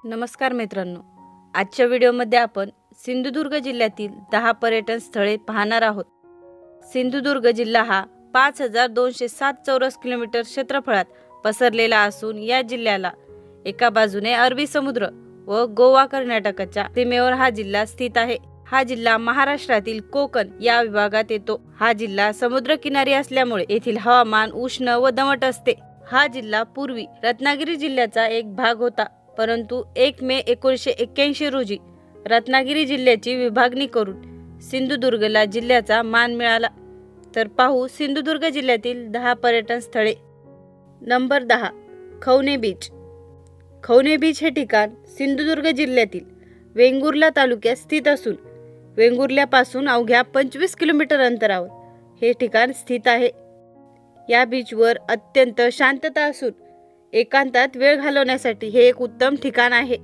नमस्कार मित्रांनो, आजच्या व्हिडिओमध्ये आपण सिंधुदुर्ग जिल्ह्यातील 10 पर्यटन स्थळे पाहणार आहोत। सिंधुदुर्ग जिल्हा हा 5207 चौरस किलोमीटर क्षेत्रफळात पसरलेला असून या जिल्ह्याला एका बाजूने अरबी समुद्र व गोवा कर्नाटकच्या सीमेवर हा जिल्हा स्थित आहे। हा जिल्हा महाराष्ट्रातील कोकण या विभागात येतो। हा जिल्हा समुद्रकिनारी असल्यामुळे येथील हवामान उष्ण व दमट असते। हा जिल्हा पूर्वी रत्नागिरी जिल्ह्याचा एक भाग होता, परंतु 1 मे 1981 रोजी रत्नागिरी जिल्ह्याची विभागणी करून सिंधुदुर्गला जिल्ह्याचा मान मिळाला। तर पाहू सिंधुदुर्ग जिल्ह्यातील 10 पर्यटन स्थळे। Number 10, Khavane beach. Khavane beach हे ठिकाण सिंधुदुर्ग जिल्ह्यातील वेंगुर्ला तालुक्यात स्थित असून वेंगुर्ल्यापासून अवघ्या 25 किलोमीटर अंतरावर हे ठिकाण स्थित आहे। या बीचवर अत्यंत शांतता असून एकांतात वेळ घालवण्यासाठी हे एक उत्तम ठिकाण आहे।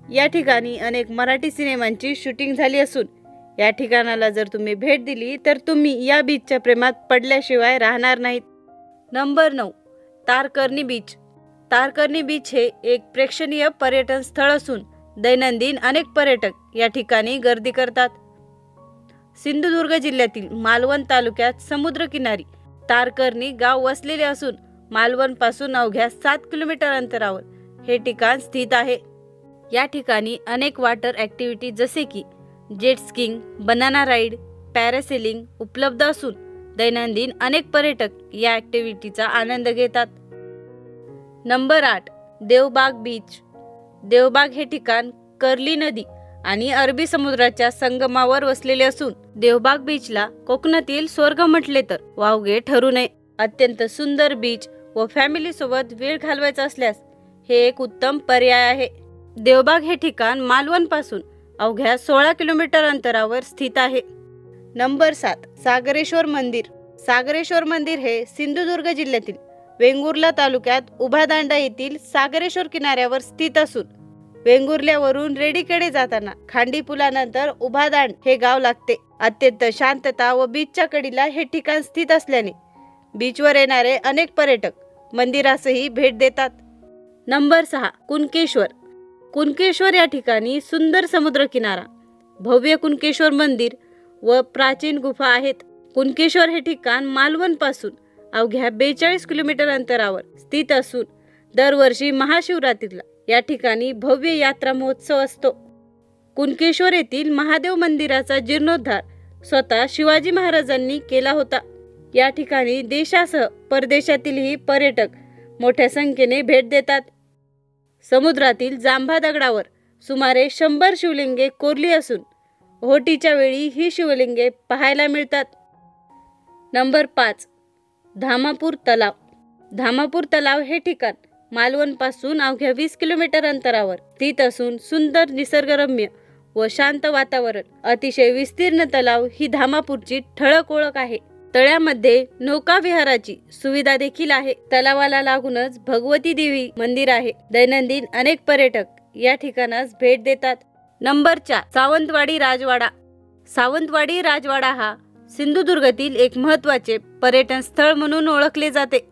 या ठिकाणी अनेक मराठी सिनेमांची शूटिंग झाली असून या ठिकाणाला जर तुम्ही भेट दिली तर तुम्ही या बीचच्या प्रेमात पडल्याशिवाय राहणार नाहीत। Number 9, Tarkarli beach. Tarkarli beach हे एक प्रेक्षणीय पर्यटन स्थळ असून दैनंदिन अनेक पर्यटक या ठिकाणी गर्दी करतात। सिंधुदुर्ग जिल्ह्यातील मालवण तालुक्यात समुद्रकिनारी तारकर्ली गाव वसलेले असून मालवण पासून अवघ्या 7 किलोमीटर अंतरावर हे ठिकाण स्थित आहे। या ठिकाणी अनेक वॉटर ॲक्टिव्हिटी जसे की jet skiing, banana ride, parasailing उपलब्ध असून दैनंदिन अनेक पर्यटक या ॲक्टिव्हिटीचा आनंद घेतात। Number 8, Devbag beach. देवबाग हे ठिकाण कर्ली नदी आणि अरबी समुद्राच्या संगमावर वसलेले असून देवबाग बीचला कोकणातील स्वर्ग म्हटले तर वावगे ठरू नये। अत्यंत सुंदर बीच व फॅमिली सोबत वेळ घालवायचा असल्यास हे एक उत्तम पर्याय आहे। देवबाग हे ठिकाण मालवण पासून अवघ्या 16 किलोमीटर अंतरावर स्थित आहे। नंबर 7, सागरेश्वर मंदिर। सागरेश्वर मंदिर हे सिंधुदुर्ग जिल्ह्यातील वेंगुर्ला तालुक्यात उभादांडा येथील सागरेश्वर किनाऱ्यावर स्थित असून वेंगुर्ल्यावरून रेडीकडे जाताना खांडी पुलानंतर उभादांड हे गाव लागते। अत्यंत शांतता व बीचच्या कडीला हे ठिकाण स्थित असल्याने बीचवर येणारे अनेक पर्यटक मंदिरासही भेट देतात। नंबर 6, कुणकेश्वर। कुणकेश्वर या ठिकाणी सुंदर समुद्रकिनारा, भव्य कुणकेश्वर मंदिर व प्राचीन गुफा आहेत। कुणकेश्वर हे ठिकाण मालवण पासून अवघ्या 42 किलोमीटर अंतरावर स्थित असून दरवर्षी महाशिवरात्रीला या ठिकाणी भव्य यात्रा महोत्सव असतो। कुणकेश्वर येथील महादेव मंदिराचा जीर्णोद्धार स्वतः शिवाजी महाराजांनी केला होता। या ठिकाणी देशासह परदेशातीलही पर्यटक मोठ्या संख्येने भेट देतात। समुद्रातील जांभा दगडावर सुमारे 100 शिवलिंगे कोरली असून ओहोटीच्या वेळी ही शिवलिंगे पाहायला मिळतात। नंबर 5, धामापूर तलाव। धामापूर तलाव हे ठिकाण मालवण पासून अवघ्या 20 किलोमीटर अंतरावर स्थित असून सुंदर निसर्गरम्य व शांत वातावरण, अतिशय विस्तीर्ण तलाव ही धामापूरची ठळक ओळख आहे। तळ्यामध्ये नौका विहाराची सुविधा देखील आहे। तलावाला लागूनच भगवती देवी मंदिर आहे। दैनंदिन अनेक पर्यटक या ठिकाणास भेट देतात। नंबर 4, सावंतवाडी राजवाडा। सावंतवाडी राजवाडा हा सिंधुदुर्गातील एक महत्त्वाचे पर्यटन स्थळ म्हणून ओळखले जाते।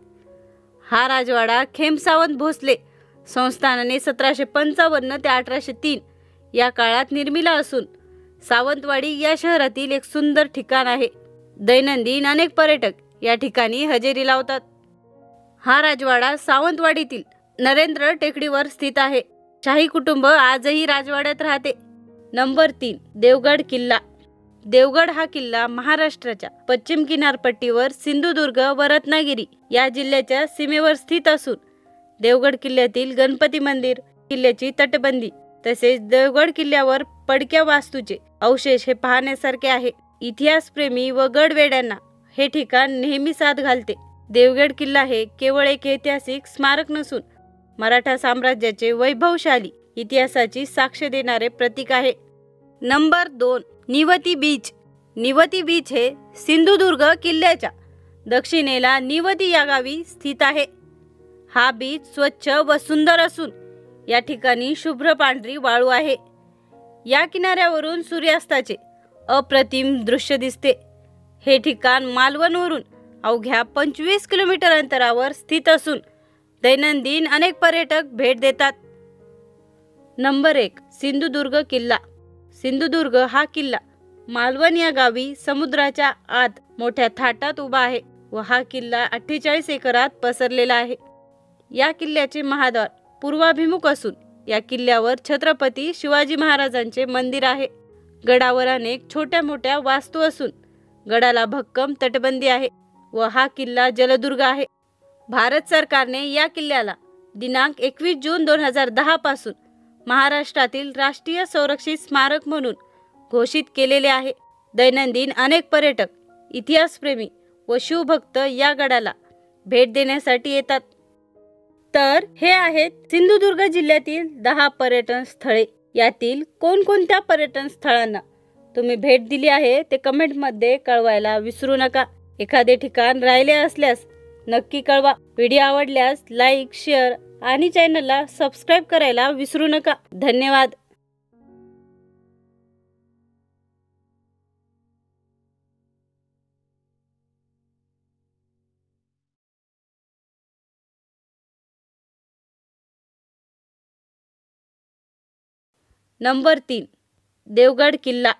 हा राजवाडा खेमसावंत भोसले संस्थानाने 1755 ते 1803 या काळात निर्मिला असून सावंतवाडी या शहरातील एक सुंदर ठिकाण आहे। दैनंदिन अनेक पर्यटक या ठिकाणी हजेरी लावतात। हा राजवाडा सावंतवाडीतील नरेंद्र टेकडीवर स्थित आहे। शाही कुटुंब आजही राजवाड्यात राहते। नंबर 3, देवगड किल्ला। देवगड हा किल्ला महाराष्ट्राच्या पश्चिम किनारपट्टीवर सिंधुदुर्ग व रत्नागिरी या जिल्ह्याच्या सीमेवर स्थित असून देवगड किल्ल्यातील गणपती मंदिर, किल्ल्याची तटबंदी तसेच देवगड किल्ल्यावर पडक्या वास्तूचे अवशेष हे पाहण्यासारखे आहे। इतिहासप्रेमी व गडवेड्यांना हे ठिकाण नेहमी साथ घालते। देवगड किल्ला हे केवळ एक ऐतिहासिक स्मारक नसून मराठा साम्राज्याचे वैभवशाली इतिहासाची साक्ष देणारे प्रतीक आहे। Number 2, Nivati beach. Nivati beach हे सिंधुदुर्ग किल्ल्याच्या दक्षिणेला निवती या गावी स्थित आहे। हा बीच स्वच्छ व सुंदर असून या ठिकाणी शुभ्र पांढरी वाळू आहे। या किनाऱ्यावरून सूर्यास्ताचे अप्रतिम दृश्य दिसते। हे ठिकाण मालवणवरून अवघ्या 25 किलोमीटर अंतरावर स्थित असून दैनंदिन अनेक पर्यटक भेट देतात। नंबर 1, सिंधुदुर्ग किल्ला. सिंधुदुर्ग हा किल्ला मालवण या गावी समुद्राच्या आत मोठ्या थाटात उभा आहे व हा किल्ला 48 एकरात पसरलेला आहे. या किल्ल्याचे महाद्वार पूर्वाभिमुख असून या किल्ल्यावर छत्रपती शिवाजी महाराजांचे मंदिर आहे. गडावर अनेक छोट्या मोठ्या वास्तू असून गडाला भक्कम तटबंदी आहे व हा किल्ला जलदुर्ग आहे. भारत सरकारने या किल्ल्याला दिनांक 21 जून 2010 पासून महाराष्ट्रातील राष्ट्रीय संरक्षित स्मारक म्हणून घोषित केलेले आहे. दैनंदिन अनेक पर्यटक, इतिहासप्रेमी व शिवभक्त या गडाला भेट देण्यासाठी येतात. तर हे आहेत सिंधुदुर्ग जिल्ह्यातील 10 पर्यटन स्थळे. यातील कोणकोणत्या पर्यटन स्थळांना तुम्ही भेट दिली आहे ते कमेंटमध्ये कळवायला विसरू नका. एखादे ठिकाण राहिले असल्यास नक्की कळवा. व्हिडिओ आवडल्यास लाईक, शेअर आणि चॅनलला सबस्क्राईब करायला विसरू नका. धन्यवाद. नंबर 3, देवगड किल्ला.